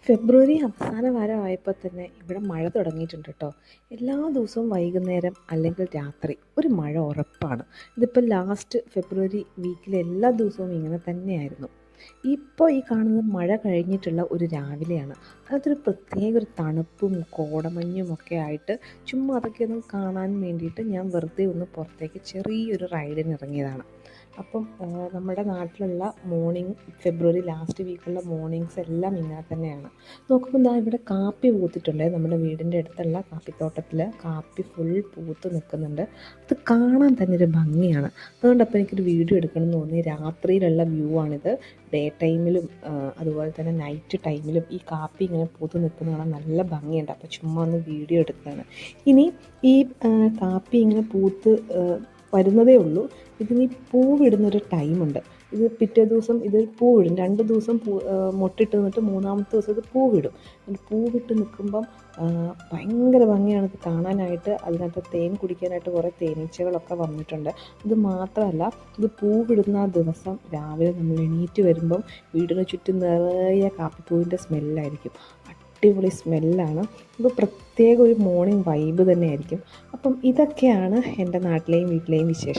ഫെബ്രുവരി അവസാന വാരമായപ്പോൾ തന്നെ ഇവിടെ മഴ തുടങ്ങിയിട്ടുണ്ട് കേട്ടോ. എല്ലാ ദിവസവും വൈകുന്നേരം അല്ലെങ്കിൽ രാത്രി ഒരു മഴ ഉറപ്പാണ്. ഇതിപ്പോൾ ലാസ്റ്റ് ഫെബ്രുവരി വീക്കിൽ എല്ലാ ദിവസവും ഇങ്ങനെ തന്നെയായിരുന്നു. ഇപ്പോൾ ഈ കാണുന്നത് മഴ കഴിഞ്ഞിട്ടുള്ള ഒരു രാവിലെയാണ്. അതൊരു പ്രത്യേക ഒരു തണുപ്പും കോടമഞ്ഞും ഒക്കെ ആയിട്ട് ചുമ്മാ അതൊക്കെ ഒന്ന് കാണാൻ വേണ്ടിയിട്ട് ഞാൻ വെറുതെ ഒന്ന് പുറത്തേക്ക് ചെറിയൊരു റൈഡിന് ഇറങ്ങിയതാണ്. അപ്പം നമ്മുടെ നാട്ടിലുള്ള മോർണിംഗ് ഫെബ്രുവരി ലാസ്റ്റ് വീക്കുള്ള മോർണിംഗ്സ് എല്ലാം ഇങ്ങനെ തന്നെയാണ്. നോക്കുമ്പോൾ ദാ ഇവിടെ കാപ്പി പൂത്തിട്ടുണ്ട്. നമ്മുടെ വീടിൻ്റെ അടുത്തുള്ള കാപ്പിത്തോട്ടത്തിൽ കാപ്പി ഫുൾ പൂത്ത് നിൽക്കുന്നുണ്ട്. അത് കാണാൻ തന്നെ ഒരു ഭംഗിയാണ്. അതുകൊണ്ടപ്പോൾ എനിക്കൊരു വീഡിയോ എടുക്കണം എന്ന് തോന്നി. രാത്രിയിലുള്ള വ്യൂ ആണിത്. ഡേ ടൈമിലും അതുപോലെ തന്നെ നൈറ്റ് ടൈമിലും ഈ കാപ്പി ഇങ്ങനെ പൂത്ത് നിൽക്കുന്ന കാണാൻ നല്ല ഭംഗിയുണ്ട്. അപ്പോൾ ചുമ്മാ ഒന്ന് വീഡിയോ എടുക്കുകയാണ്. ഇനി ഈ കാപ്പി ഇങ്ങനെ പൂത്ത് വരുന്നതേ ഉള്ളൂ. ഇതിന് പൂവിടുന്നൊരു ടൈമുണ്ട്. ഇത് പിറ്റേ ദിവസം ഇത് പൂവിടും. 2 ദിവസം മൊട്ടിട്ട് നിന്നിട്ട് 3-ാമത്തെ ദിവസം ഇത് പൂവിടും. പൂവിട്ട് നിൽക്കുമ്പം ഭയങ്കര ഭംഗിയാണ് ഇത് കാണാനായിട്ട്. അതിനകത്ത് തേൻ കുടിക്കാനായിട്ട് കുറേ തേനീച്ചകളൊക്കെ വന്നിട്ടുണ്ട്. ഇത് മാത്രമല്ല, ഇത് പൂവിടുന്ന ആ ദിവസം രാവിലെ നമ്മൾ എണീറ്റ് വരുമ്പം വീടിന് ചുറ്റും നിറയെ കാപ്പിപ്പൂവിൻ്റെ സ്മെല്ലായിരിക്കും. അടിപൊളി സ്മെല്ലാണ്. ഇത് പ്രത്യേക ഒരു മോർണിംഗ് വൈബ് തന്നെയായിരിക്കും. അപ്പം ഇതൊക്കെയാണ് എൻ്റെ നാട്ടിലെയും വീട്ടിലെയും വിശേഷം.